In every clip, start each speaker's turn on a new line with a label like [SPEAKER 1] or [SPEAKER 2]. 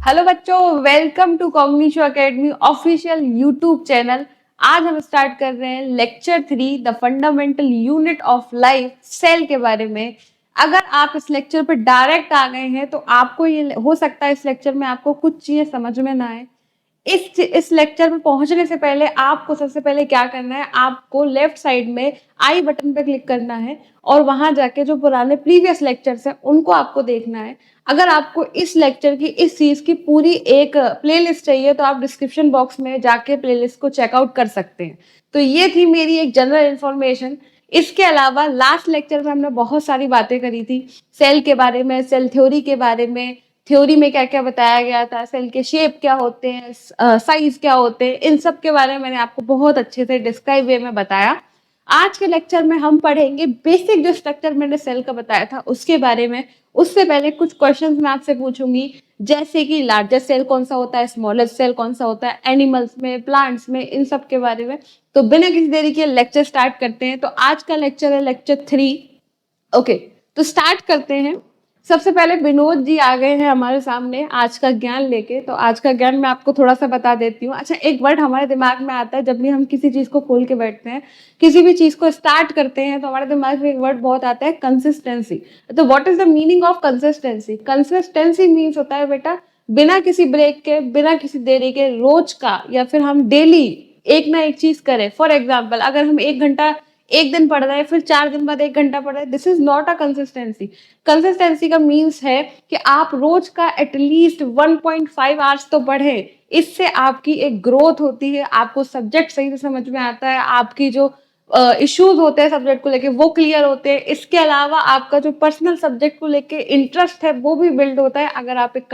[SPEAKER 1] Hello बच्चों, welcome to Cognishow academy official YouTube channel. आज हम स्टार्ट कर रहे हैं lecture 3 the fundamental unit of life cell के बारे में। अगर आप इस लेक्चर पर डायरेक्ट आ गए हैं तो आपको ये हो सकता है इस लेक्चर में आपको कुछ चीजें समझ में ना आए। इस लेक्चर में पहुंचने से पहले आपको सबसे पहले क्या करना है, आपको लेफ्ट साइड में आई बटन पे क्लिक करना है और वहां जाके जो पुराने प्रीवियस लेक्चर्स हैं उनको आपको देखना है। अगर आपको इस लेक्चर की इस चीज की पूरी एक प्लेलिस्ट चाहिए तो आप डिस्क्रिप्शन बॉक्स में जाके प्लेलिस्ट को चेकआउट कर सकते हैं। तो ये थी मेरी एक जनरल इंफॉर्मेशन। इसके अलावा लास्ट लेक्चर में हमने बहुत सारी बातें करी थी सेल के बारे में, सेल थ्योरी के बारे में, थ्योरी में क्या क्या बताया गया था, सेल के शेप क्या होते हैं, साइज क्या होते हैं, इन सब के बारे में मैंने आपको बहुत अच्छे से डिस्क्राइब वे में बताया। आज के लेक्चर में हम पढ़ेंगे बेसिक जो स्ट्रक्चर मैंने सेल का बताया था उसके बारे में। उससे पहले कुछ क्वेश्चंस मैं आपसे पूछूंगी, जैसे कि लार्जेस्ट सेल कौन सा होता है, स्मॉलेस्ट सेल कौन सा होता है, एनिमल्स में, प्लांट्स में, इन सब के बारे में। तो बिना किसी देरी के लेक्चर स्टार्ट करते हैं। तो आज का लेक्चर है लेक्चर 3। ओके, तो स्टार्ट करते हैं। सबसे पहले विनोद जी आ गए हैं हमारे सामने आज का ज्ञान लेके। तो आज का ज्ञान मैं आपको थोड़ा सा बता देती हूँ। अच्छा, एक वर्ड हमारे दिमाग में आता है जब भी हम किसी चीज को खोल के बैठते हैं, किसी भी चीज को स्टार्ट करते हैं, तो हमारे दिमाग में एक वर्ड बहुत आता है, कंसिस्टेंसी। तो what is the meaning of consistency? Consistency means होता है बेटा बिना किसी ब्रेक के, बिना किसी देरी के, रोज का या फिर हम डेली एक ना एक चीज करें। फॉर एग्जाम्पल, अगर हम 1 घंटा एक दिन पढ़ रहे हैं, फिर 4 दिन बाद 1 घंटा पढ़ रहे हैं, this is not a consistency. Consistency का मीन्स है कि आप रोज का एटलीस्ट 1.5 आवर्स तो पढ़ें। इससे आपकी एक ग्रोथ होती है, आपको सब्जेक्ट सही से समझ में आता है, आपकी जो इश्यूज होते हैं सब्जेक्ट को लेके वो क्लियर होते हैं। इसके अलावा आपका जो पर्सनल सब्जेक्ट को लेके इंटरेस्ट है वो भी बिल्ड होता है अगर आप एक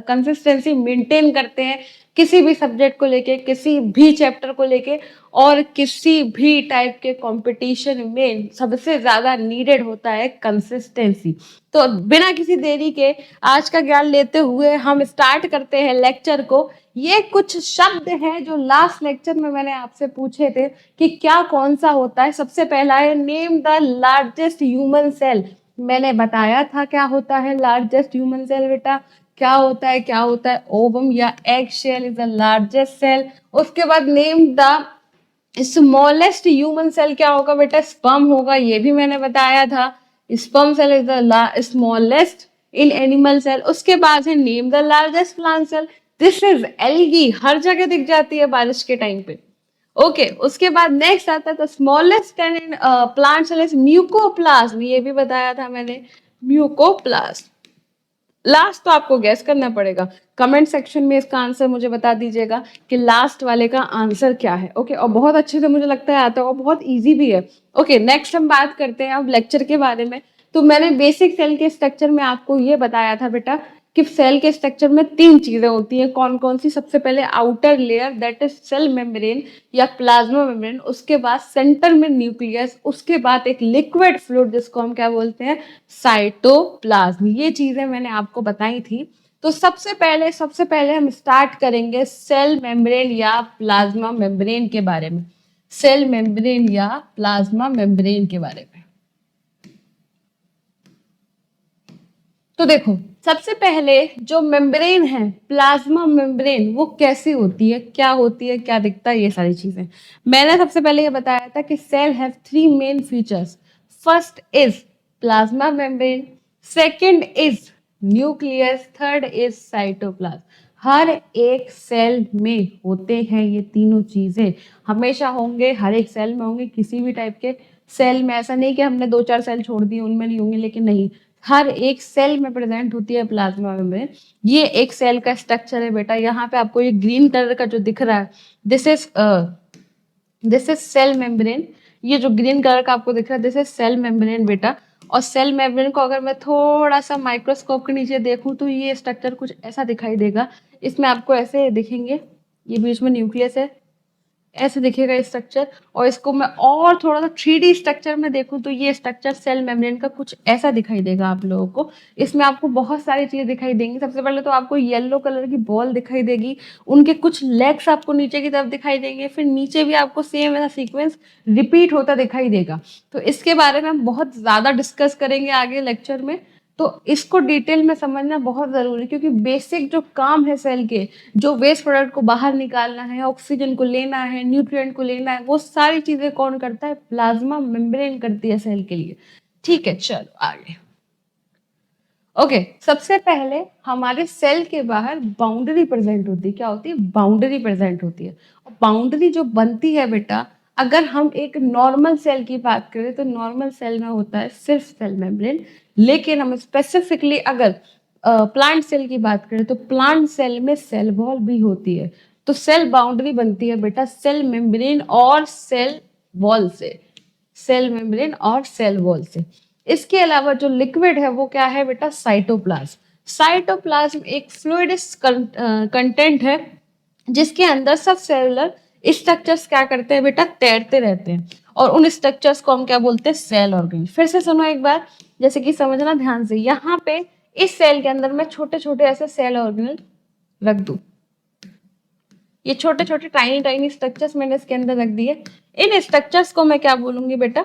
[SPEAKER 1] कंसिस्टेंसी मेंटेन करते हैं किसी भी सब्जेक्ट को लेके, किसी भी चैप्टर को लेके। और किसी भी टाइप के कंपटीशन में सबसे ज्यादा नीडेड होता है कंसिस्टेंसी। तो बिना किसी देरी के आज का ज्ञान लेते हुए हम स्टार्ट करते हैं लेक्चर को। ये कुछ शब्द हैं जो लास्ट लेक्चर में मैंने आपसे पूछे थे कि क्या कौन सा होता है। सबसे पहला है name the largest human cell. मैंने बताया था क्या होता है लार्जेस्ट ह्यूमन सेल बेटा, क्या होता है, क्या होता है, ओवम या egg shell is the largest cell. उसके बाद name the smallest human cell, क्या होगा बेटा, स्पर्म होगा, ये भी मैंने बताया था। Sperm cell is the smallest in animal cell. उसके बाद है name the largest plant cell, this is algae, हर जगह दिख जाती है बारिश के टाइम पे। ओके, उसके बाद नेक्स्ट आता है the smallest plant cell is mycoplasma, ये भी बताया था मैंने, म्यूकोप्लाज्म। लास्ट तो आपको गैस करना पड़ेगा, कमेंट सेक्शन में इसका आंसर मुझे बता दीजिएगा कि लास्ट वाले का आंसर क्या है। ओके, और बहुत अच्छे से मुझे लगता है आता है और बहुत इजी भी है। ओके, नेक्स्ट हम बात करते हैं अब लेक्चर के बारे में। तो मैंने बेसिक सेल के स्ट्रक्चर में आपको ये बताया था बेटा कि सेल के स्ट्रक्चर में 3 चीजें होती हैं। कौन कौन सी? सबसे पहले outer layer that is cell membrane या प्लाज्मा मेम्ब्रेन, उसके बाद सेंटर में न्यूक्लियस, उसके बाद एक लिक्विड फ्लूइड जिसको हम क्या बोलते हैं, साइटोप्लाज्म। ये चीजें मैंने आपको बताई थी। तो सबसे पहले हम स्टार्ट करेंगे सेल मेम्ब्रेन या प्लाज्मा मेम्ब्रेन के बारे में। सेल मेम्ब्रेन या प्लाज्मा मेम्ब्रेन के बारे में। तो देखो, सबसे पहले जो मेम्ब्रेन है, प्लाज्मा मेम्ब्रेन, वो कैसी होती है, क्या होती है, क्या दिखता है, ये सारी चीजें मैंने सबसे पहले ये बताया था कि cell have 3 main features. First is plasma membrane, second is nucleus, third is cytoplasm. हर एक सेल में होते हैं ये तीनों चीजें, हमेशा होंगे, हर एक सेल में होंगे। किसी भी टाइप के सेल में ऐसा नहीं कि हमने 2-4 सेल छोड़ दिए उनमें नहीं होंगे, लेकिन नहीं, हर एक सेल में प्रेजेंट होती है प्लाज्मा मेम्ब्रेन। ये एक सेल का स्ट्रक्चर है बेटा। यहाँ पे आपको ये ग्रीन कलर का जो दिख रहा है, दिस इज सेल मेम्ब्रेन। ये जो ग्रीन कलर का आपको दिख रहा है, दिस इज सेल मेम्ब्रेन बेटा। और सेल मेम्ब्रेन को अगर मैं थोड़ा सा माइक्रोस्कोप के नीचे देखूं तो ये स्ट्रक्चर कुछ ऐसा दिखाई देगा। इसमें आपको ऐसे दिखेंगे, ये बीच में न्यूक्लियस है, ऐसे दिखेगा स्ट्रक्चर। और इसको मैं और थोड़ा सा 3D स्ट्रक्चर में देखूं तो ये स्ट्रक्चर सेल मेम्ब्रेन का कुछ ऐसा दिखाई देगा आप लोगों को। इसमें आपको बहुत सारी चीजें दिखाई देंगी। सबसे पहले तो आपको येलो कलर की बॉल दिखाई देगी, उनके कुछ लेग्स आपको नीचे की तरफ दिखाई देंगे, फिर नीचे भी आपको सेम ऐसा सीक्वेंस रिपीट होता दिखाई देगा। तो इसके बारे में हम बहुत ज्यादा डिस्कस करेंगे आगे लेक्चर में। तो इसको डिटेल में समझना बहुत जरूरी है, क्योंकि बेसिक जो काम है सेल के, जो वेस्ट प्रोडक्ट को बाहर निकालना है, ऑक्सीजन को लेना है, न्यूट्रिएंट को लेना है, वो सारी चीजें कौन करता है? प्लाज्मा मेम्ब्रेन करती है सेल के लिए। ठीक है, चलो आगे। ओके, सबसे पहले हमारे सेल के बाहर बाउंड्री प्रेजेंट होती है। क्या होती है? बाउंड्री प्रेजेंट होती है। और बाउंड्री जो बनती है बेटा, अगर हम एक नॉर्मल सेल की बात करें तो नॉर्मल सेल में होता है सिर्फ सेल मेम्ब्रेन, लेकिन हम स्पेसिफिकली अगर प्लांट सेल की बात करें तो प्लांट सेल में सेल वॉल भी होती है। तो सेल बाउंड्री बनती है बेटा सेल मेम्ब्रेन और सेल वॉल से, सेल मेम्ब्रेन और सेल वॉल से। इसके अलावा जो लिक्विड है वो क्या है बेटा? साइटोप्लाज्म। साइटोप्लाज्म एक फ्लूइडिस कंटेंट है जिसके अंदर सब सेलुलर स्ट्रक्चर्स क्या करते हैं बेटा? तैरते रहते हैं, और उन स्ट्रक्चर्स को हम क्या बोलते हैं? Cell organ. फिर से सुनो एक बार, जैसे कि समझना ध्यान से। यहाँ पे इस सेल के अंदर मैं छोटे छोटे ऐसे सेल ऑर्गेनल रख दूं, ये छोटे छोटे टाइनी टाइनी स्ट्रक्चर्स मैंने इसके अंदर रख दिए। इन स्ट्रक्चर्स को मैं क्या बोलूंगी बेटा?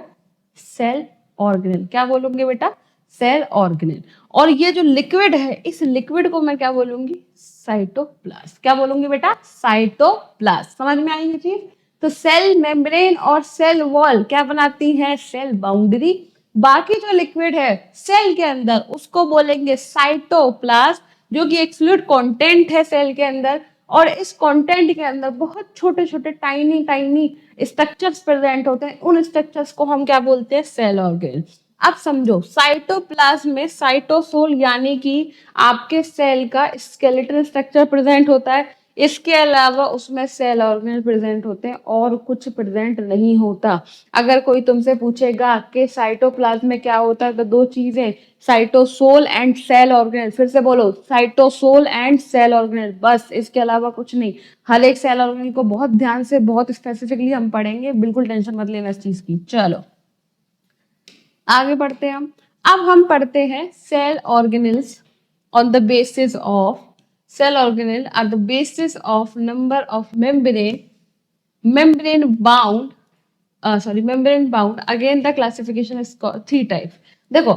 [SPEAKER 1] Cell organelle. क्या बोलूंगी बेटा? Cell organelle. और ये जो लिक्विड है, इस लिक्विड को मैं क्या बोलूंगी? साइटोप्लाज्म। क्या बोलूंगी बेटा? साइटोप्लाज्म। समझ में आई ये चीज? तो सेल मेम्ब्रेन और सेल वॉल क्या बनाती है? Cell boundary. बाकी जो लिक्विड है सेल के अंदर उसको बोलेंगे साइटोप्लाज्म, जो कि एक फ्लूइड कंटेंट है सेल के अंदर। और इस कंटेंट के अंदर बहुत छोटे छोटे टाइनी टाइनी स्ट्रक्चर्स प्रेजेंट होते हैं। उन स्ट्रक्चर्स को हम क्या बोलते हैं? Cell organ. अब समझो, साइटोप्लाज्म में साइटोसोल यानी कि आपके सेल का स्केलेटल स्ट्रक्चर प्रेजेंट होता है। इसके अलावा उसमें सेल ऑर्गेनल प्रेजेंट होते हैं और कुछ प्रेजेंट नहीं होता। अगर कोई तुमसे पूछेगा कि साइटोप्लाज्म में क्या होता है, तो दो चीजें, साइटोसोल एंड सेल ऑर्गेनल। फिर से बोलो, साइटोसोल एंड सेल ऑर्गेनल, बस, इसके अलावा कुछ नहीं। हर एक सेल ऑर्गेनल को बहुत ध्यान से, बहुत स्पेसिफिकली हम पढ़ेंगे, बिल्कुल टेंशन मत लेना इस चीज की। चलो आगे बढ़ते हैं हम। अब हम पढ़ते हैं cell organelles on the basis of, cell organelle are the basis of number of membrane bound, membrane bound. Again the classification is three types. देखो,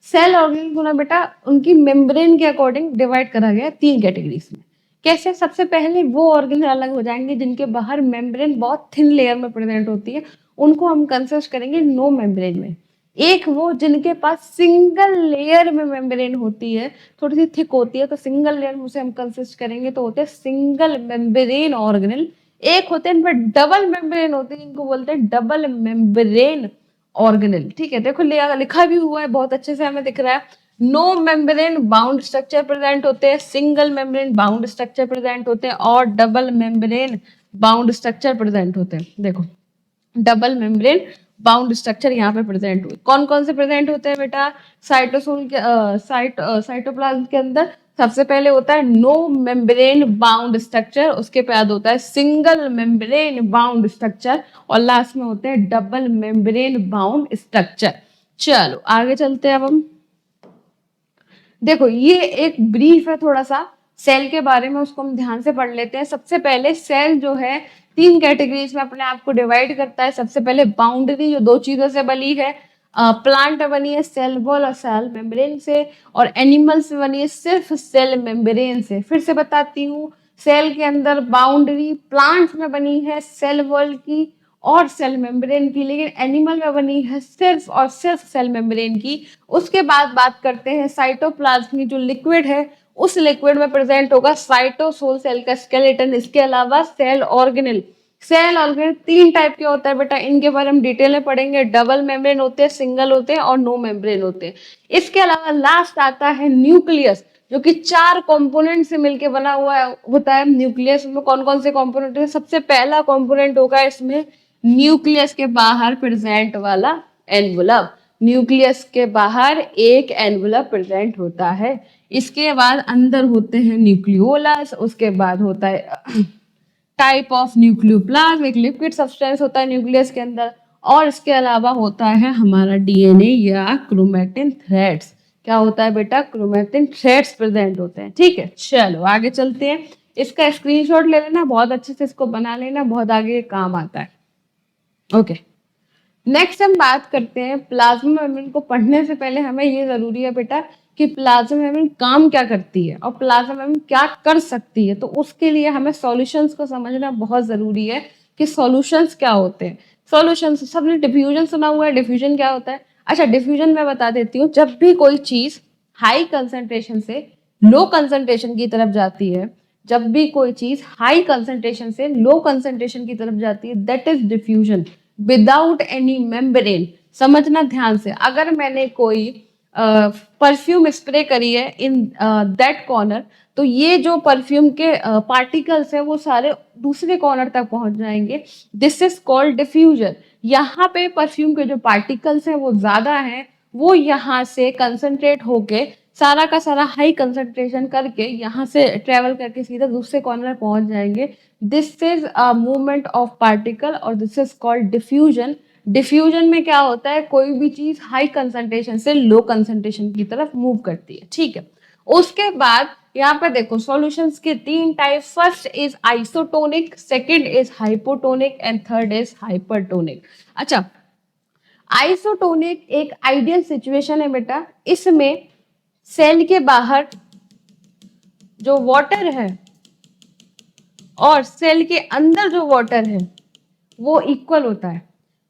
[SPEAKER 1] सेल ऑर्गेनल को ना बेटा उनकी मेम्ब्रेन के अकॉर्डिंग डिवाइड करा गया तीन कैटेगरीज में। कैसे? सबसे पहले वो ऑर्गेनल अलग हो जाएंगे जिनके बाहर मेम्ब्रेन बहुत थिन लेयर में प्रेजेंट होती है, उनको हम कंसिडर करेंगे नो मेम्ब्रेन में। एक वो जिनके पास सिंगल लेयर में मेम्ब्रेन होती है, थोड़ी सी थिक होती है, तो सिंगल लेयर में उसे हम कंसिडर करेंगे, तो होते हैं सिंगल मेम्ब्रेन ऑर्गेनल। एक होते हैं इनमें डबल मेम्ब्रेन होते हैं, इनको बोलते हैं डबल मेम्ब्रेन ऑर्गेनल। ठीक है, देखो लिखा भी हुआ है, बहुत अच्छे से हमें दिख रहा है। No membrane bound structure present होते हैं, single membrane bound structure present होते हैं, और double membrane bound structure present होते हैं। देखो, डबल मेम्ब्रेन बाउंड स्ट्रक्चर यहाँ पे प्रेजेंट हुए। कौन कौन से प्रेजेंट होते हैं बेटा? साइटोसोल के साइटोप्लाज्म के अंदर सबसे पहले होता है नो मेम्ब्रेन बाउंड स्ट्रक्चर, उसके बाद होता है सिंगल मेम्ब्रेन बाउंड स्ट्रक्चर, और लास्ट में होते हैं डबल मेम्ब्रेन बाउंड स्ट्रक्चर। चलो आगे चलते हैं अब हम। देखो, ये एक ब्रीफ है थोड़ा सा सेल के बारे में, उसको हम ध्यान से पढ़ लेते हैं। सबसे पहले सेल जो है तीन कैटेगरीज में अपने आप को डिवाइड करता है। सबसे पहले बाउंड्री, जो दो चीजों से बनी है, प्लांट बनी है सेल वॉल और सेल मेम्ब्रेन से, और एनिमल्स बनी है सिर्फ सेल मेम्ब्रेन से। फिर से बताती हूँ, सेल के अंदर बाउंड्री प्लांट्स में बनी है सेल वॉल की और सेल मेम्ब्रेन की, लेकिन एनिमल में बनी है सिर्फ और सिर्फ सेल मेम्ब्रेन की। उसके बाद बात करते हैं साइटोप्लाज्म की, जो लिक्विड है उस लिक्विड में प्रेजेंट होगा साइटोसोल सेल का स्केलेटन। इसके अलावा सेल ऑर्गेनल, सेल ऑर्गेनल तीन टाइप के होता है बेटा, इनके बारे में डिटेल में पढ़ेंगे। डबल मेम्ब्रेन होते हैं, सिंगल होते हैं, और नो मेम्ब्रेन होते हैं। इसके अलावा लास्ट आता है न्यूक्लियस, जो कि चार कंपोनेंट से मिलकर बना हुआ होता है। न्यूक्लियस में कौन कौन से कंपोनेंट है? सबसे पहला कंपोनेंट होगा इसमें न्यूक्लियस के बाहर प्रेजेंट वाला एनवलप। न्यूक्लियस के बाहर एक एनवलप प्रेजेंट होता है। इसके बाद अंदर होते हैं न्यूक्लियोलस, उसके बाद होता है टाइप ऑफ न्यूक्लियोप्लाज्म, एक लिक्विड सब्सटेंस होता है न्यूक्लियस के अंदर, और इसके अलावा होता है हमारा डीएनए या क्रोमैटिन थ्रेड्स। क्या होता है बेटा? क्रोमैटिन थ्रेड्स प्रेजेंट होते हैं। ठीक है, चलो आगे चलते हैं। इसका स्क्रीनशॉट ले लेना, बहुत अच्छे से इसको बना लेना, बहुत आगे काम आता है। ओके, नेक्स्ट हम बात करते हैं प्लाज्मा मेम्ब्रेन को पढ़ने से पहले हमें ये जरूरी है बेटा कि प्लाज्मा मेम्ब्रेन काम क्या करती है और प्लाज्मा मेम्ब्रेन क्या कर सकती है। तो उसके लिए हमें सॉल्यूशंस को समझना बहुत जरूरी है कि सॉल्यूशंस क्या होते हैं। सॉल्यूशंस, सबने डिफ्यूजन सुना हुआ है, डिफ्यूजन क्या होता है? अच्छा, डिफ्यूजन मैं बता देती हूँ। जब भी कोई चीज हाई कंसंट्रेशन से लो कंसंट्रेशन की तरफ जाती है, जब भी कोई चीज हाई कंसंट्रेशन से लो कंसंट्रेशन की तरफ जाती है, that is diffusion without any membrane. समझना ध्यान से, अगर मैंने कोई परफ्यूम स्प्रे करी है इन दैट कॉर्नर, तो ये जो परफ्यूम के पार्टिकल्स है वो सारे दूसरे कॉर्नर तक पहुंच जाएंगे। This is called diffusion. यहाँ पे परफ्यूम के जो पार्टिकल्स हैं वो ज्यादा हैं, वो यहाँ से कंसंट्रेट होके सारा का सारा हाई कंसंट्रेशन करके यहाँ से ट्रेवल करके सीधा दूसरे कॉर्नर पहुंच जाएंगे। This is a movement of particle और this is called diffusion. Diffusion में क्या होता है, कोई भी चीज हाई कंसंट्रेशन से लो कंसंट्रेशन की तरफ मूव करती है। ठीक है, उसके बाद यहाँ पर देखो सॉल्यूशंस के तीन type. First is isotonic, second is hypotonic and third is hypertonic. अच्छा, आइसोटोनिक एक आइडियल सिचुएशन है बेटा। इसमें सेल के बाहर जो वाटर है और सेल के अंदर जो वाटर है वो इक्वल होता है।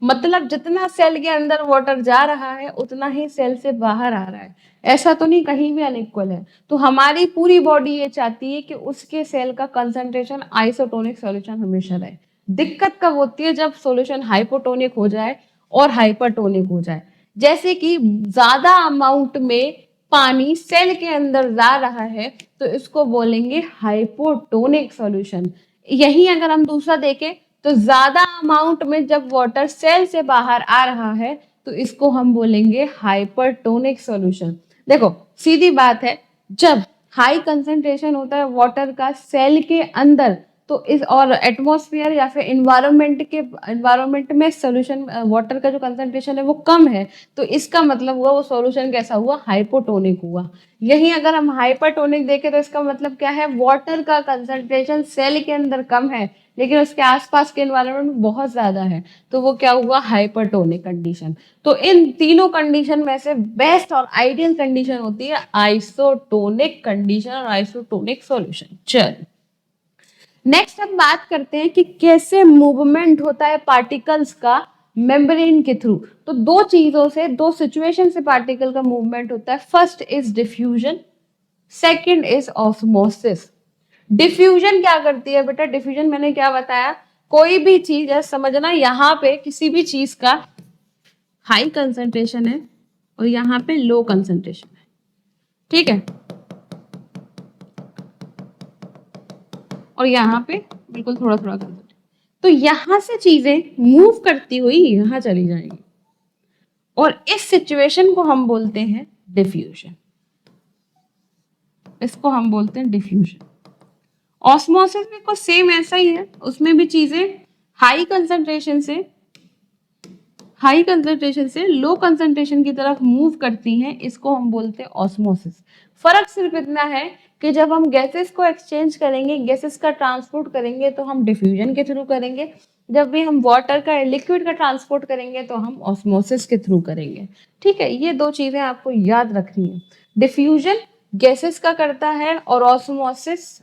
[SPEAKER 1] मतलब जितना सेल के अंदर वाटर जा रहा है उतना ही सेल से बाहर आ रहा है। ऐसा तो नहीं कहीं भी अनइक्वल है। तो हमारी पूरी बॉडी ये चाहती है कि उसके सेल का कंसंट्रेशन आइसोटोनिक सॉल्यूशन हमेशा रहे। दिक्कत कब होती है, जब सॉल्यूशन हाइपोटोनिक हो जाए और हाइपरटोनिक हो जाए। जैसे कि ज्यादा अमाउंट में पानी सेल के अंदर जा रहा है तो इसको बोलेंगे हाइपोटोनिक सॉल्यूशन। यही अगर हम दूसरा देखें तो ज्यादा अमाउंट में जब वाटर सेल से बाहर आ रहा है तो इसको हम बोलेंगे हाइपरटोनिक सॉल्यूशन। देखो सीधी बात है, जब हाई कंसंट्रेशन होता है वाटर का सेल के अंदर तो इस और एटमॉस्फेयर या फिर इन्वायरमेंट में सोल्यूशन वाटर का जो कंसंट्रेशन है वो कम है, तो इसका मतलब हुआ वो सॉल्यूशन कैसा हुआ, हाइपोटोनिक हुआ। यही अगर हम हाइपरटोनिक देखें तो इसका मतलब क्या है, वाटर का कंसंट्रेशन सेल के अंदर कम है लेकिन उसके आसपास के एनवायरनमेंट में बहुत ज्यादा है, तो वो क्या हुआ, हाइपरटोनिक कंडीशन। तो इन तीनों कंडीशन में से बेस्ट और आइडियल कंडीशन होती है आइसोटोनिक कंडीशन और आइसोटोनिक सॉल्यूशन। चल नेक्स्ट हम बात करते हैं कि कैसे मूवमेंट होता है पार्टिकल्स का मेम्ब्रेन के थ्रू। तो दो चीजों से, दो सिचुएशन से पार्टिकल का मूवमेंट होता है। First is diffusion, second is osmosis. Diffusion क्या करती है बेटा, डिफ्यूजन मैंने क्या बताया, कोई भी चीज है, समझना यहाँ पे किसी भी चीज का हाई कंसंट्रेशन है और यहाँ पे लो कंसंट्रेशन है, ठीक है, और यहाँ पे बिल्कुल थोड़ा थोड़ा कंसंट्रेशन, तो यहां से चीजें मूव करती हुई यहां चली जाएंगी और इस सिचुएशन को हम बोलते हैं डिफ्यूजन। इसको हम बोलते हैं डिफ्यूजन। ऑस्मोसिस में कुछ सेम ऐसा ही है, उसमें भी चीजें हाई कंसंट्रेशन से लो कंसंट्रेशन की तरफ मूव करती हैं, इसको हम बोलते हैं ऑस्मोसिस। फर्क सिर्फ इतना है कि जब हम गैसेस को एक्सचेंज करेंगे, गैसेस का ट्रांसपोर्ट करेंगे तो हम डिफ्यूजन के थ्रू करेंगे, जब भी हम वाटर का लिक्विड का ट्रांसपोर्ट करेंगे तो हम ऑस्मोसिस के थ्रू करेंगे। ठीक है, ये दो चीजें आपको याद रखनी है। डिफ्यूजन गैसेस का करता है और ऑस्मोसिस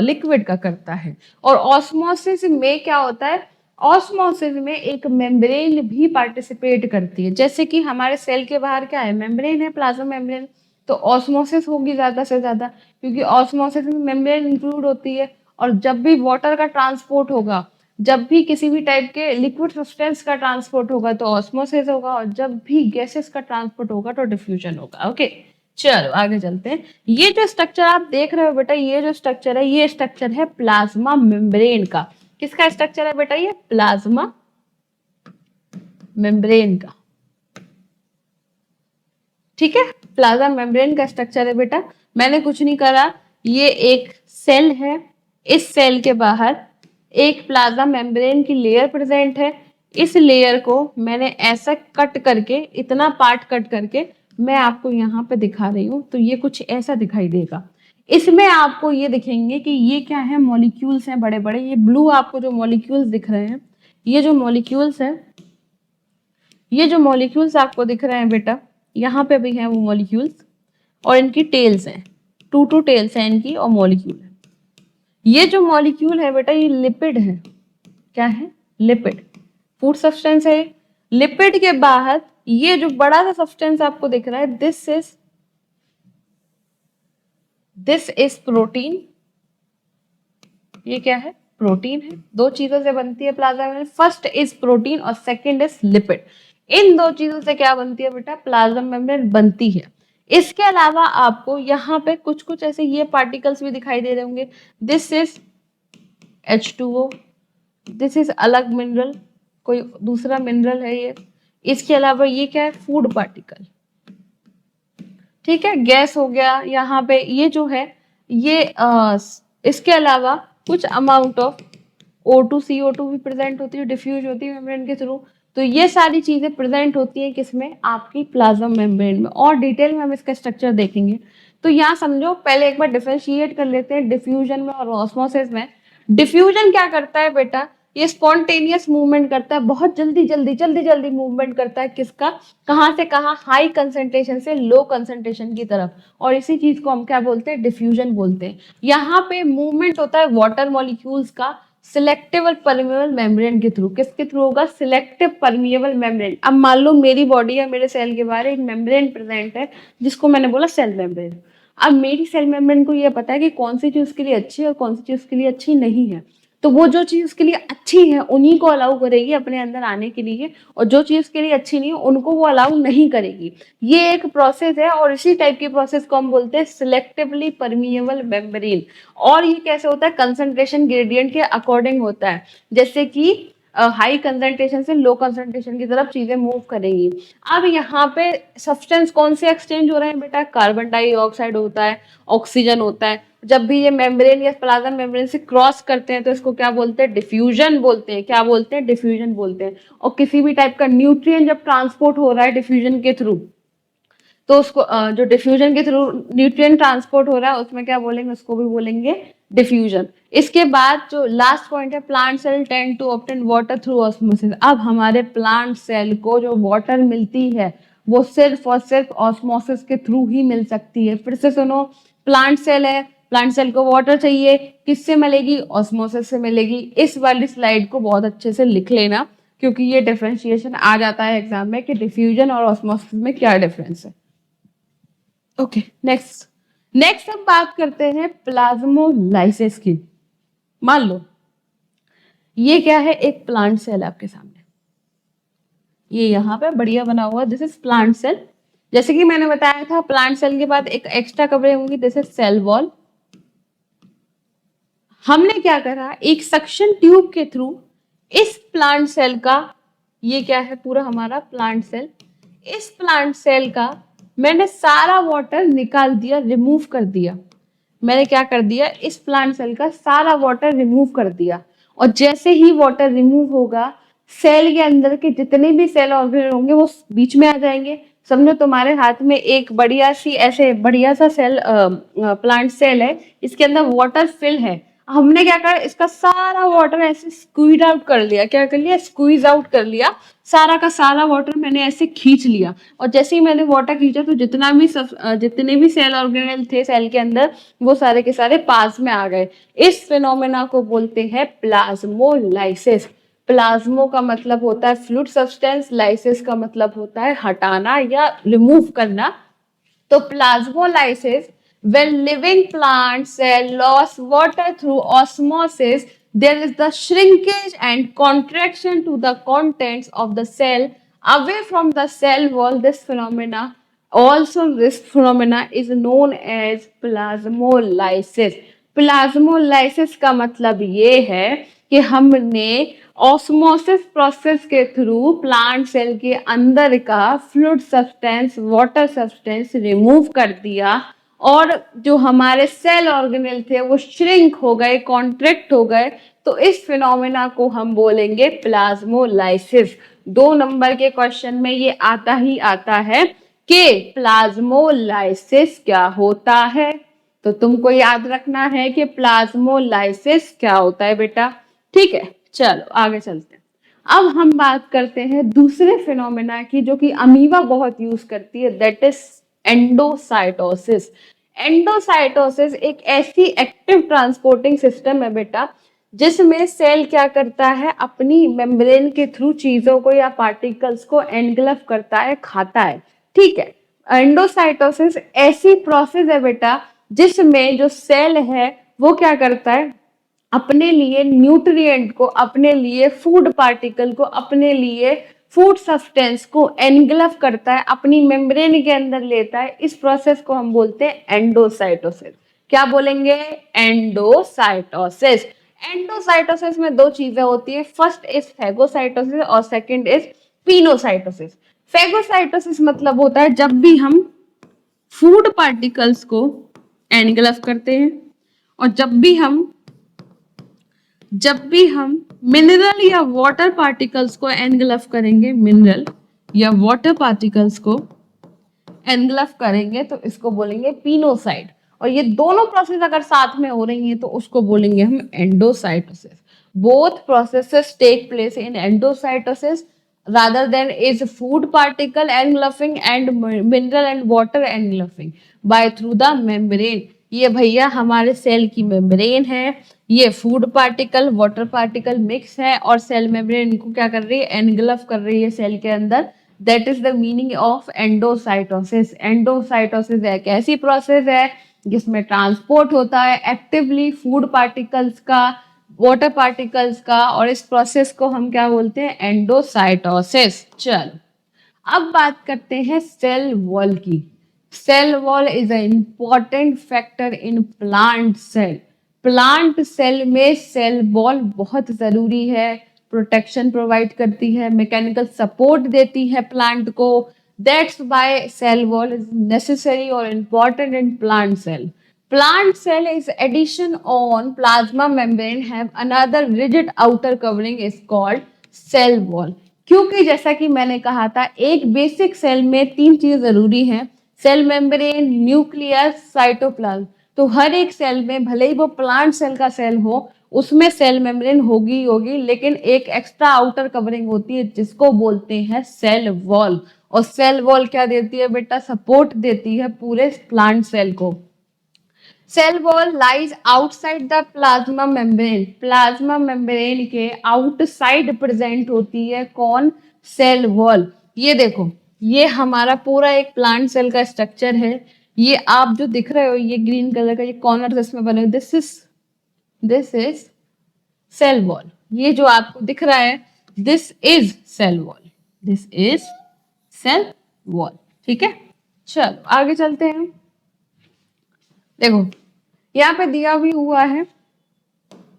[SPEAKER 1] लिक्विड का करता है। और ऑस्मोसिस में क्या होता है, ऑस्मोसिस में एक मेम्ब्रेन भी पार्टिसिपेट करती है। जैसे कि हमारे सेल के बाहर क्या है, मेम्ब्रेन है, प्लाज्मा मेम्ब्रेन, तो ऑस्मोसिस होगी ज्यादा से ज्यादा, क्योंकि ऑस्मोसिस में मेम्ब्रेन इंक्लूड होती है। और जब भी वाटर का ट्रांसपोर्ट होगा, जब भी किसी भी टाइप के लिक्विड सब्सटेंस का ट्रांसपोर्ट होगा तो ऑस्मोसिस होगा, और जब भी गैसेस का ट्रांसपोर्ट होगा तो डिफ्यूजन होगा। ओके, चलो आगे चलते हैं। ये जो स्ट्रक्चर आप देख रहे हो बेटा, ये जो स्ट्रक्चर है, ये स्ट्रक्चर है प्लाज्मा मेम्ब्रेन का। किसका स्ट्रक्चर है बेटा, ये प्लाज्मा मेम्ब्रेन का। ठीक है, प्लाज्मा मेम्ब्रेन का स्ट्रक्चर है बेटा। मैंने कुछ नहीं करा, ये एक सेल है, इस सेल के बाहर एक प्लाज्मा मेम्ब्रेन की लेयर प्रेजेंट है। इस लेयर को मैंने ऐसा कट करके, इतना पार्ट कट करके मैं आपको यहाँ पे दिखा रही हूँ, तो ये कुछ ऐसा दिखाई देगा। इसमें आपको ये दिखेंगे कि ये क्या है, मॉलिक्यूल्स हैं बड़े बड़े। ये ब्लू आपको जो मॉलिक्यूल्स दिख रहे हैं, ये जो मॉलिक्यूल्स हैं, ये जो मॉलिक्यूल्स आपको दिख रहे हैं बेटा, यहाँ पे भी हैं वो मॉलिक्यूल्स, और इनकी टेल्स हैं, टू टेल्स हैं इनकी और मॉलिक्यूल है। ये जो मॉलिक्यूल है बेटा ये लिपिड है। क्या है? लिपिड। फूड सब्सटेंस है। लिपिड के बाहर ये जो बड़ा सा सब्सटेंस आपको दिख रहा है, दिस इज प्रोटीन। ये क्या है? प्रोटीन है। दो चीजों से बनती है plasma membrane, first is protein और सेकंड इज लिपिड। इन दो चीजों से क्या बनती है बेटा? प्लाज्मा मेम्ब्रेन बनती है। इसके अलावा आपको यहाँ पे कुछ कुछ ऐसे ये पार्टिकल्स भी दिखाई दे रहे होंगे। This is H2O, this is अलग मिनरल, कोई दूसरा मिनरल है ये। इसके अलावा ये क्या है? Food particle. ठीक है, गैस हो गया यहाँ पे। ये जो है ये इसके अलावा कुछ अमाउंट ऑफ O2 CO2 भी प्रेजेंट होती है, डिफ्यूज होती है मेम्ब्रेन के थ्रू। तो ये सारी चीजें प्रेजेंट होती है किसमें? आपकी प्लाज्मा मेम्ब्रेन में। और डिटेल में हम इसका स्ट्रक्चर देखेंगे। तो यहाँ समझो, पहले एक बार डिफरेंशिएट कर लेते हैं डिफ्यूजन में और ऑस्मोसिस में। डिफ्यूजन क्या करता है बेटा? ये स्पॉन्टेनियस मूवमेंट करता है, बहुत जल्दी जल्दी जल्दी जल्दी मूवमेंट करता है। किसका? कहाँ से कहाँ? हाई कंसंट्रेशन से लो कंसंट्रेशन की तरफ। और इसी चीज को हम क्या बोलते हैं? डिफ्यूजन बोलते हैं। यहाँ पे मूवमेंट होता है वाटर मॉलिक्यूल्स का सिलेक्टिव परमिएबल मेम्ब्रेन के थ्रू। किसके थ्रू होगा? Selective permeable membrane. अब मान लो मेरी बॉडी या मेरे सेल के बाहर एक मेम्ब्रेन प्रेजेंट है जिसको मैंने बोला सेल मेम्ब्रेन। अब मेरी सेल मेम्ब्रेन को ये पता है कि कौन सी चीज उसके लिए अच्छी है और कौन सी चीज उसके लिए अच्छी नहीं है। तो वो जो चीज उसके लिए अच्छी है उन्हीं को अलाउ करेगी अपने अंदर आने के लिए, और जो चीज उसके लिए अच्छी नहीं है उनको वो अलाउ नहीं करेगी। ये एक प्रोसेस है और इसी टाइप की प्रोसेस को हम बोलते हैं सिलेक्टिवली परमिएबल मेम्ब्रेन। और ये कैसे होता है? कंसंट्रेशन ग्रेडियंट के अकॉर्डिंग होता है। जैसे कि हाई कंसंट्रेशन से लो कंसंट्रेशन की तरफ चीजें मूव करेंगी। अब यहाँ पे सब्सटेंस कौन से एक्सचेंज हो रहे हैं बेटा? कार्बन डाइऑक्साइड होता है, ऑक्सीजन होता है। जब भी ये मेम्ब्रेन या प्लाज्मा मेम्ब्रेन से क्रॉस करते हैं तो इसको क्या बोलते हैं? डिफ्यूजन बोलते हैं। क्या बोलते हैं? डिफ्यूजन बोलते हैं। और किसी भी टाइप का न्यूट्रिएंट जब ट्रांसपोर्ट हो रहा है डिफ्यूजन के थ्रू, तो उसको जो डिफ्यूजन के थ्रू न्यूट्रिएंट ट्रांसपोर्ट हो रहा है उसमें क्या बोलेंगे? उसको भी बोलेंगे डिफ्यूजन। इसके बाद जो लास्ट पॉइंट है, plant cell tend to obtain water through osmosis. अब हमारे प्लांट सेल को जो वाटर मिलती है वो सिर्फ और सिर्फ ऑस्मोसिस के थ्रू ही मिल सकती है। फिर से सुनो, प्लांट सेल है, प्लांट सेल को वाटर चाहिए, किससे मिलेगी? ऑस्मोसिस से मिलेगी। इस वाली स्लाइड को बहुत अच्छे से लिख लेना क्योंकि ये डिफरेंशिएशन आ जाता है एग्जाम में कि डिफ्यूजन और ऑस्मोसिस में क्या डिफरेंस है। ओके, नेक्स्ट हम बात करते हैं प्लाज्मोलाइसिस की। मान लो ये क्या है? एक प्लांट सेल आपके सामने, ये यहाँ पे बढ़िया बना हुआ, दिस इज प्लांट सेल। जैसे कि मैंने बताया था प्लांट सेल के बाद एक एक्स्ट्रा कवरिंग होंगी, दिस इज सेल वॉल। हमने क्या करा? एक सक्शन ट्यूब के थ्रू इस प्लांट सेल का, ये क्या है? पूरा हमारा प्लांट सेल, इस प्लांट सेल का मैंने सारा वाटर निकाल दिया, रिमूव कर दिया। मैंने क्या कर दिया? इस प्लांट सेल का सारा वाटर रिमूव कर दिया। और जैसे ही वाटर रिमूव होगा, सेल के अंदर के जितने भी सेल ऑर्गेनल होंगे वो बीच में आ जाएंगे। समझो तुम्हारे हाथ में एक बढ़िया सी ऐसे बढ़िया सा सेल प्लांट सेल है, इसके अंदर वाटर फिल है। हमने क्या करा? इसका सारा वाटर ऐसे स्क्वीज आउट कर लिया। क्या कर लिया? स्क्वीज आउट कर लिया। सारा का सारा वाटर मैंने ऐसे खींच लिया। और जैसे ही मैंने वाटर खींचा तो जितने भी सेल ऑर्गेनल थे सेल के अंदर वो सारे के सारे पास में आ गए। इस फिनोमेना को बोलते हैं प्लाज्मोलाइसिस। प्लाज्मो का मतलब होता है फ्लूइड सब्सटेंस, लाइसिस का मतलब होता है हटाना या रिमूव करना। तो plasmolysis, when living plant cell loss water through osmosis, there is the shrinkage and contraction to the contents of the cell away from the cell wall. This phenomena is known as plasmolysis. Plasmolysis का मतलब ये है कि हमने osmosis process के through plant cell के अंदर का fluid substance, water substance remove कर दिया और जो हमारे सेल ऑर्गेनेल थे वो श्रिंक हो गए, कॉन्ट्रैक्ट हो गए। तो इस फिनोमेना को हम बोलेंगे प्लाज्मोलाइसिस। 2 नंबर के क्वेश्चन में ये आता ही आता है कि प्लाज्मोलाइसिस क्या होता है। तो तुमको याद रखना है कि प्लाज्मोलाइसिस क्या होता है बेटा। ठीक है, चलो आगे चलते हैं। अब हम बात करते हैं दूसरे फिनोमेना की जो कि अमीबा बहुत यूज करती है, दैट इज एंडोसाइटोसिस। एंडोसाइटोसिस एक ऐसी एक्टिव ट्रांसपोर्टिंग सिस्टम है बेटा, जिसमें सेल क्या करता है, अपनी मेम्ब्रेन के थ्रू चीजों को या पार्टिकल्स को एनगल्फ करता है, खाता है। ठीक है। एंडोसाइटोसिस ऐसी प्रोसेस है बेटा, जिसमें जो सेल है वो क्या करता है, अपने लिए न्यूट्रिएंट को, अपने लिए फूड पार्टिकल को, अपने लिए फूड सब्सटेंस को एनगल्फ करता है, अपनी मेम्ब्रेन के अंदर लेता है। इस प्रोसेस को हम बोलते हैं एंडोसाइटोसिस। क्या बोलेंगे? एंडोसाइटोसिस। एंडोसाइटोसिस में दो चीजें होती है, फर्स्ट इज फैगोसाइटोसिस और सेकंड इज पिनोसाइटोसिस। फैगोसाइटोसिस मतलब होता है जब भी हम फूड पार्टिकल्स को एनगल्फ करते हैं, और जब भी हम मिनरल या वाटर पार्टिकल्स को एनगल्फ करेंगे, मिनरल या वाटर पार्टिकल्स को एनगल्फ करेंगे, तो इसको बोलेंगे पिनोसाइट। और ये दोनों प्रोसेस अगर साथ में हो रही हैं तो उसको बोलेंगे हम endocytosis. Both processes take place in endocytosis rather than is food particle engulfing and mineral and water engulfing by through the membrane। ये भैया हमारे सेल की मेम्ब्रेन है, ये food particle water particle mix है, और सेल मेम्ब्रेन इनको क्या कर रही है, एनगल्फ कर रही है सेल के अंदर। That is the meaning of endocytosis. Endocytosis एक ऐसी प्रोसेस है जिसमें ट्रांसपोर्ट होता है एक्टिवली फूड पार्टिकल्स का, वाटर पार्टिकल्स का, और इस प्रोसेस को हम क्या बोलते हैं, एंडोसाइटोसिस। चलो अब बात करते हैं सेल वॉल की। Cell wall is a important factor in plant cell. Plant cell में सेल वॉल बहुत जरूरी है, प्रोटेक्शन प्रोवाइड करती है, मैकेनिकल सपोर्ट देती है प्लांट को। That's why cell wall is necessary और important in plant cell. Plant cell is addition on plasma membrane have another rigid outer covering is called cell wall। क्योंकि जैसा कि मैंने कहा था, एक बेसिक सेल में तीन चीज जरूरी है, सेल मेम्ब्रेन, न्यूक्लियस, साइटोप्लाज्म। तो हर एक सेल में, भले ही वो प्लांट सेल का सेल हो, उसमें सेल मेम्ब्रेन होगी होगी, लेकिन एक एक्स्ट्रा आउटर कवरिंग होती है जिसको बोलते हैं सेल वॉल। और सेल वॉल क्या देती है बेटा, सपोर्ट देती है पूरे प्लांट सेल को। Cell wall lies outside the plasma membrane. Plasma membrane के आउटसाइड प्रेजेंट होती है कौन, सेल वॉल। ये देखो, ये हमारा पूरा एक प्लांट सेल का स्ट्रक्चर है। ये आप जो दिख रहे हो, ये ग्रीन कलर का, ये कॉर्नर इसमें बने, दिस इज सेल वॉल। ये जो आपको दिख रहा है, this is cell wall, this is cell wall. ठीक है, चलो आगे चलते हैं। देखो यहाँ पे दिया भी हुआ है,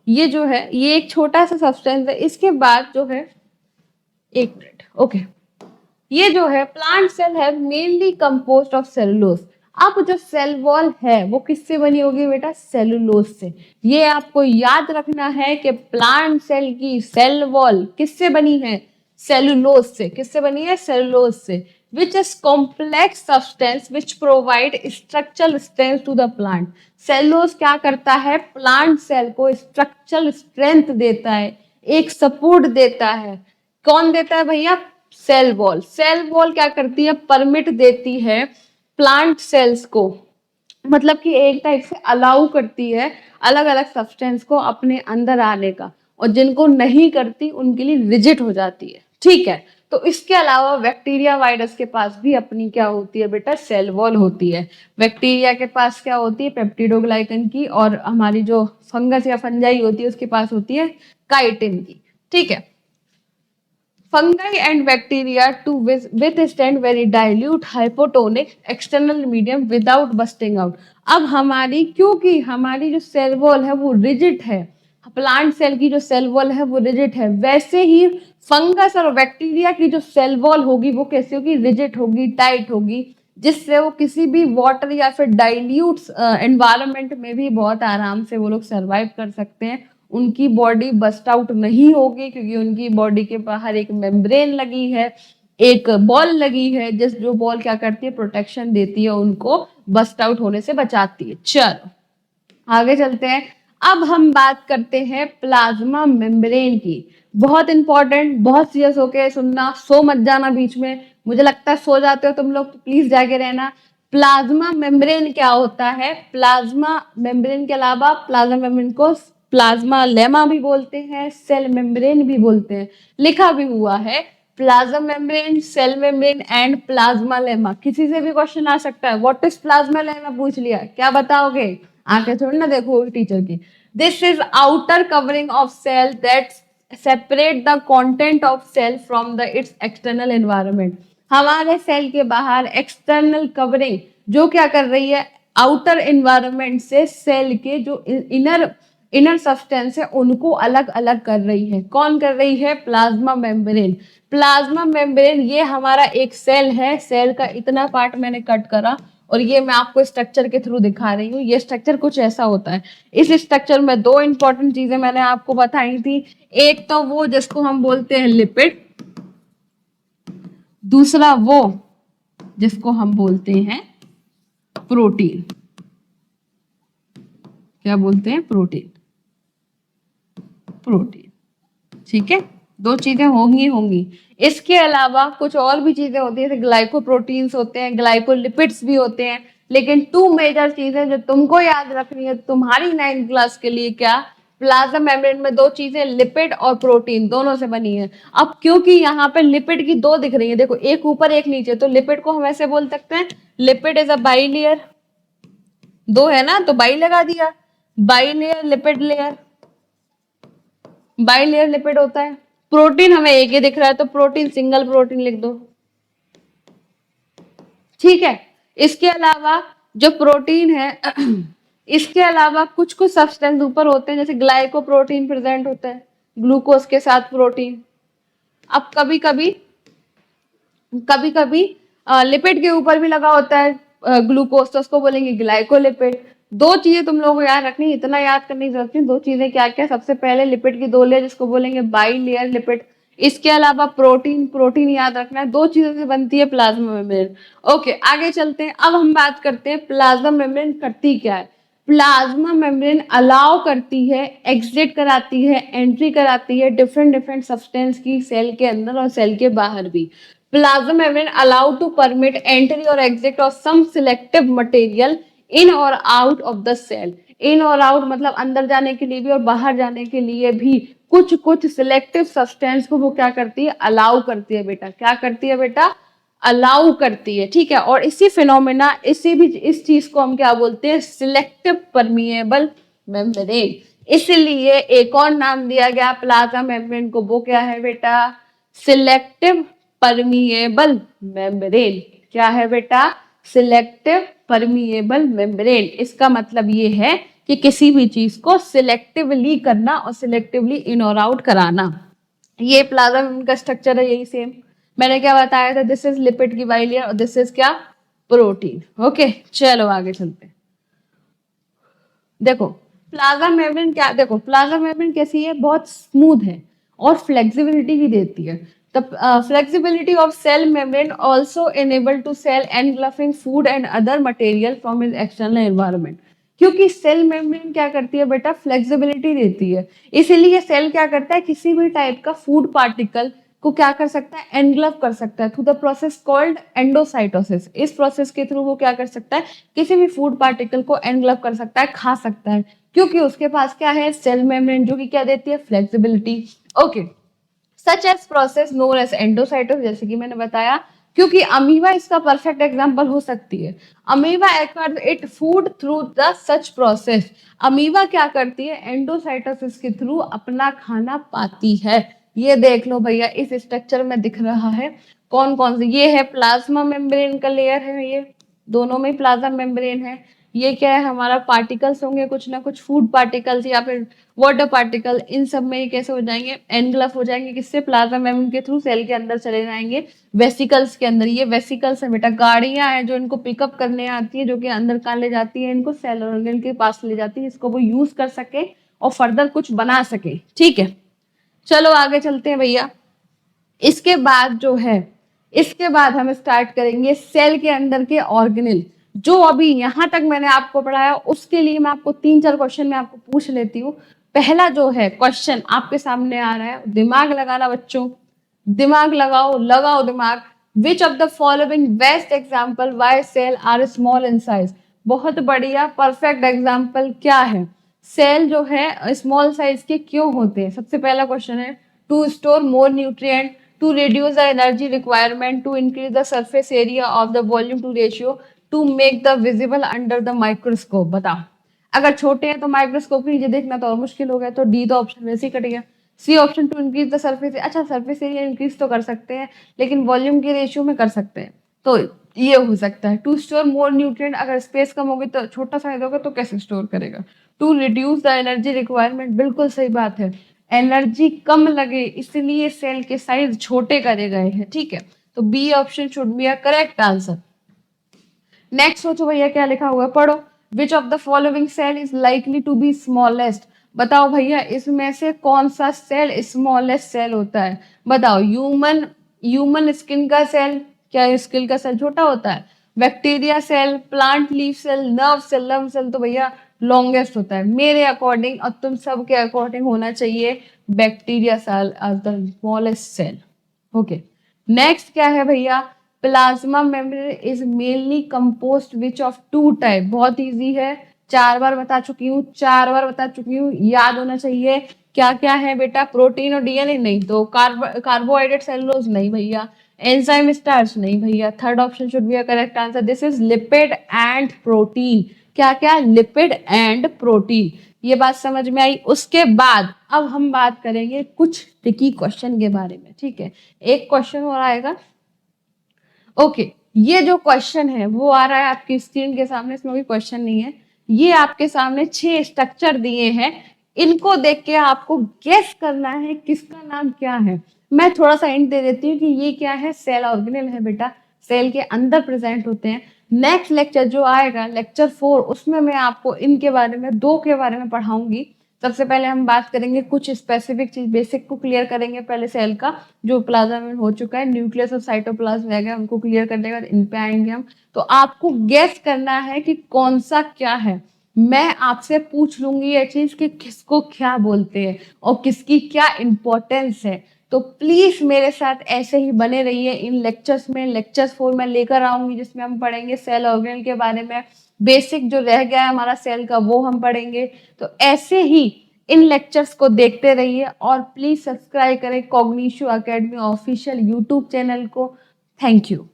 [SPEAKER 1] ये जो है ये एक छोटा सा सब्सटेंस है। इसके बाद जो है, एक मिनट, ओके, ये जो है प्लांट सेल है मेनली कंपोज्ड ऑफ सेलुलोज। अब जो सेल वॉल है वो किससे बनी होगी बेटा, सेलुलोज से। ये आपको याद रखना है कि प्लांट सेल की सेल वॉल किससे बनी है, सेलुलोज से। किससे बनी है, सेलुलोज से। which is complex substance which provide structural strength to the plant। Cellulose क्या करता है, प्लांट सेल को स्ट्रक्चरल स्ट्रेंथ देता है, एक सपोर्ट देता है। कौन देता है भैया, सेल वॉल। सेल वॉल क्या करती है, परमिट देती है प्लांट सेल्स को, मतलब कि एक टाइप से अलाउ करती है अलग अलग सब्सटेंस को अपने अंदर आने का, और जिनको नहीं करती उनके लिए रिजिड हो जाती है। ठीक है, तो इसके अलावा बैक्टीरिया वायरस के पास भी अपनी क्या होती है बेटा, सेल वॉल होती है। बैक्टीरिया के पास क्या होती है, पेप्टिडोग्लाइकन की, और हमारी जो फंगस या फंजाई होती है उसके पास होती है काइटिन की। ठीक है, fungi and bacteria to withstand very dilute hypotonic external medium without busting out। अब हमारी, क्योंकि हमारी जो सेल वॉल है वो रिजिड है, प्लांट सेल की जो सेल वॉल है वो रिजिड है, वैसे ही फंगस और बैक्टीरिया की जो सेल वॉल होगी वो कैसी होगी, रिजिड होगी, टाइट होगी, जिससे वो किसी भी वाटर या फिर डाइल्यूट एनवायरनमेंट में भी बहुत आराम से वो लोग सरवाइव कर सकते हैं। उनकी बॉडी बस्ट आउट नहीं होगी, क्योंकि उनकी बॉडी के बाहर एक मेम्ब्रेन लगी है, एक बॉल लगी है, जिस जो बॉल क्या करती है, प्रोटेक्शन देती है, उनको बस्ट आउट होने से बचाती है। चलो आगे चलते हैं। अब हम बात करते हैं प्लाज्मा मेम्ब्रेन की। बहुत इंपॉर्टेंट, बहुत सीरियस होके सुनना, सो मत जाना बीच में। मुझे लगता है सो जाते हो तुम लोग, तो प्लीज जाके रहना। प्लाज्मा मेम्ब्रेन क्या होता है? प्लाज्मा मेम्ब्रेन के अलावा प्लाज्मा मेम्ब्रेन को प्लाज्मा लेमा भी बोलते हैं, सेल मेम्ब्रेन भी बोलते हैं। लिखा भी हुआ है plasma membrane, cell membrane and plasmalemma. किसी से भी क्वेश्चन आ सकता है, व्हाट इज प्लाज्मा लेमा पूछ लिया, क्या बताओगे? आके थोड़ी ना देखो टीचर की। This is outer covering of cell that separate the content of cell from the its external environment. हमारे सेल के बाहर एक्सटर्नल कवरिंग जो क्या कर रही है, आउटर एनवायरनमेंट से सेल के जो इनर इनर सब्सटेंस है उनको अलग अलग कर रही है। कौन कर रही है? Plasma membrane. प्लाज्मा मेम्ब्रेन ये हमारा एक सेल है, सेल का इतना पार्ट मैंने कट करा और ये मैं आपको स्ट्रक्चर के थ्रू दिखा रही हूँ। ये स्ट्रक्चर कुछ ऐसा होता है। इस स्ट्रक्चर में दो इंपॉर्टेंट चीजें मैंने आपको बताई थी। एक तो वो जिसको हम बोलते हैं लिपिड, दूसरा वो जिसको हम बोलते हैं प्रोटीन। क्या बोलते हैं? प्रोटीन। प्रोटीन, ठीक है, दो चीजें होंगी। इसके अलावा कुछ और भी चीजें होती है, जैसे ग्लाइकोप्रोटीन्स होते हैं, ग्लाइकोलिपिड्स भी होते हैं। लेकिन टू मेजर चीजें जो तुमको याद रखनी है तुम्हारी 9th क्लास के लिए, क्या? प्लाज्मा मेम्ब्रेन में दो चीजें लिपिड और प्रोटीन दोनों से बनी है। अब क्योंकि यहाँ पे लिपिड की दो दिख रही है, देखो एक ऊपर एक नीचे, तो लिपिड को हम ऐसे बोल सकते हैं लिपिड इज अ बाइलेयर। दो है ना तो बाई लगा दिया, bilayer lipid layer, bilayer lipid होता है। प्रोटीन हमें एक ही दिख रहा है तो प्रोटीन सिंगल प्रोटीन लिख दो, ठीक है। इसके अलावा जो प्रोटीन है इसके अलावा कुछ कुछ सब्सटेंस ऊपर होते हैं, जैसे ग्लाइकोप्रोटीन प्रेजेंट होता है ग्लूकोज के साथ प्रोटीन। अब कभी कभी लिपिड के ऊपर भी लगा होता है ग्लूकोज, तो उसको बोलेंगे ग्लाइकोलिपिड। दो चीजें तुम लोगों को याद रखनी, इतना याद करने की जरूरत नहीं। दो चीजें क्या क्या? सबसे पहले लिपिड की दो लेयर जिसको बोलेंगे बाई लेयर लिपिड। इसके अलावा प्रोटीन, प्रोटीन याद रखना है। दो चीजों से बनती है प्लाज्मा मेम्ब्रेन। ओके, आगे चलते हैं। अब हम बात करते हैं प्लाज्मा मेम्ब्रेन करती क्या है। प्लाज्मा मेम्ब्रेन अलाउ करती है, एग्जिट कराती है, एंट्री कराती है डिफरेंट डिफरेंट सब्सटेंस की सेल के अंदर और सेल के बाहर भी। Plasma membrane allowed to permit entry or exit of some selective material in or out of the cell. In और out मतलब अंदर जाने के लिए भी और बाहर जाने के लिए भी कुछ कुछ सिलेक्टिव सब्सटेंस को वो क्या करती है? अलाउ करती है बेटा। क्या करती है बेटा? अलाउ करती है, ठीक है। और इसी फिनोमेना, इस चीज को हम क्या बोलते हैं? Selective permeable membrane. इसलिए एक और नाम दिया गया प्लाज्मा मेम्ब्रेन को, वो क्या है बेटा? Selective permeable membrane. क्या है बेटा? Selective permeable membrane. इसका मतलब ये है कि किसी भी चीज को सिलेक्टिवली करना और सिलेक्टिवली इन और आउट कराना। ये प्लाज्मा मेम्ब्रेन का स्ट्रक्चर है, यही सेम मैंने क्या बताया था। दिस इज लिपिड की बाइलेयर और दिस इज क्या? प्रोटीन। ओके, चलो आगे चलते हैं। देखो प्लाज्मा मेम्ब्रेन क्या, देखो प्लाज्मा मेम्ब्रेन कैसी है? बहुत स्मूथ है और फ्लेक्सिबिलिटी भी देती है। The flexibility of cell membrane also enable to cell engulfing food and other material from its external environment. क्योंकि सेल मेम्ब्रेन क्या करती है बेटा? फ्लेक्सिबिलिटी देती है। इसीलिए सेल क्या करता है? किसी भी टाइप का फूड पार्टिकल को क्या कर सकता है? एनग्लफ कर सकता है through the process called endocytosis. इस प्रोसेस के थ्रू वो क्या कर सकता है? किसी भी फूड पार्टिकल को एनग्लफ कर सकता है, खा सकता है, क्योंकि उसके पास क्या है? सेल मेम्ब्रेन, जो कि क्या देती है? Flexibility. Okay, such as process known as endocytosis, जैसे कि मैंने बताया, क्योंकि अमीबा इसका परफेक्ट एग्जांपल हो सकती है। Amoeba acquires it food through the such process. Amoeba क्या करती है? एंडोसाइटोसिस के थ्रू अपना खाना पाती है। ये देख लो भैया, इस स्ट्रक्चर में दिख रहा है कौन कौन से। ये है प्लाज्मा मेम्ब्रेन का लेयर है, ये दोनों में प्लाज्मा मेम्ब्रेन है। ये क्या है? हमारा पार्टिकल्स होंगे, कुछ ना कुछ फूड पार्टिकल्स या फिर वाटर पार्टिकल। इन सब में ये कैसे हो जाएंगे? एनग्लफ हो जाएंगे, किससे? प्लाज्मा मेम्ब्रेन के थ्रू सेल के अंदर चले जाएंगे, वेसिकल्स के अंदर। ये वेसिकल्स है बेटा, गाड़ियां हैं जो इनको पिकअप करने आती है, जो कि अंदर कहाँ ले जाती है? इनको सेल ऑर्गन के पास ले जाती है, इसको वो यूज कर सके और फर्दर कुछ बना सके, ठीक है। चलो आगे चलते हैं भैया। इसके बाद जो है, इसके बाद हम स्टार्ट करेंगे सेल के अंदर के ऑर्गेनेल। जो अभी यहां तक मैंने आपको पढ़ाया उसके लिए मैं आपको 3-4 क्वेश्चन में आपको पूछ लेती हूँ। पहला जो है क्वेश्चन आपके सामने आ रहा है, दिमाग लगाना बच्चों, दिमाग लगाओ, लगाओ दिमाग। Which of the following best example why cell are small in size. बहुत बढ़िया, परफेक्ट एग्जाम्पल क्या है? सेल जो है स्मॉल साइज के क्यों होते हैं? सबसे पहला क्वेश्चन है to store more nutrient, to reduce the energy requirement, to increase the surface area of the volume to ratio, to make the visible under the microscope. बताओ, अगर छोटे हैं तो माइक्रोस्कोप के नीचे देखना तो और मुश्किल हो गया, तो डी तो ऑप्शन वैसे ही कट गया। C option to increase the surface, अच्छा सरफेस एरिया इंक्रीज तो कर सकते हैं लेकिन वॉल्यूम के रेशियो में कर सकते हैं, तो ये हो सकता है। टू स्टोर मोर न्यूट्रिएंट, अगर स्पेस कम होगी तो छोटा साइज होगा तो कैसे स्टोर करेगा। To reduce the energy requirement, बिल्कुल सही बात है, एनर्जी कम लगे इसलिए सेल के साइज छोटे करे गए हैं, ठीक है। तो B option should be a correct answer. Next सोचो भैया क्या लिखा हुआ है, पढ़ो। Which of the following cell is likely to be smallest. बताओ भैया इसमें से कौन सा सेल स्मॉलेस्ट सेल होता है? बताओ, ह्यूमन स्किन का सेल, क्या स्किन का सेल छोटा होता है? Bacteria cell, plant leaf cell, nerve cell तो भैया लॉन्गेस्ट होता है मेरे अकॉर्डिंग, और तुम सब के अकॉर्डिंग होना चाहिए bacteria cell as the smallest cell. Okay, next क्या है भैया? Plasma membrane is mainly compost which of two type. बहुत इजी है, 4 बार बता चुकी हूँ, 4 बार बता चुकी हूँ, याद होना चाहिए। क्या क्या है बेटा? प्रोटीन और डीएनए नहीं, तो कार्बोहाइड्रेट सेलुलोज नहीं भैया, एंजाइम स्टार्च नहीं भैया। Third option should be a correct answer, this is lipid and protein. क्या क्या? Lipid and protein. ये बात समझ में आई? उसके बाद अब हम बात करेंगे कुछ ट्रिकी क्वेश्चन के बारे में, ठीक है। एक क्वेश्चन और आएगा। ओके, ये जो क्वेश्चन है वो आ रहा है आपकी स्क्रीन के सामने, इसमें कोई क्वेश्चन नहीं है। ये आपके सामने 6 स्ट्रक्चर दिए हैं, इनको देख के आपको गेस करना है किसका नाम क्या है। मैं थोड़ा सा हिंट दे देती हूँ कि ये क्या है, सेल ऑर्गेनेल है बेटा, सेल के अंदर प्रेजेंट होते हैं। नेक्स्ट लेक्चर जो आएगा, लेक्चर 4, उसमें मैं आपको इनके बारे में, 2 के बारे में पढ़ाऊंगी। सबसे पहले हम बात करेंगे कुछ स्पेसिफिक चीज, बेसिक को क्लियर करेंगे पहले सेल का, जो प्लाज्मा में हो चुका है, न्यूक्लियस और साइटोप्लाज्म रह गया, उनको क्लियर करने के बाद इन पे आएंगे हम। तो आपको गेस करना है कि कौन सा क्या है। मैं आपसे पूछ लूंगी ये चीज कि किसको क्या बोलते हैं और किसकी क्या इंपॉर्टेंस है। तो प्लीज मेरे साथ ऐसे ही बने रहिए इन लेक्चर्स में। लेक्चर्स 4 में लेकर आऊंगी जिसमें हम पढ़ेंगे सेल ऑर्गेनेल के बारे में, बेसिक जो रह गया है हमारा सेल का वो हम पढ़ेंगे। तो ऐसे ही इन लेक्चर्स को देखते रहिए और प्लीज सब्सक्राइब करें कॉग्निशो एकेडमी ऑफिशियल यूट्यूब चैनल को। Thank you.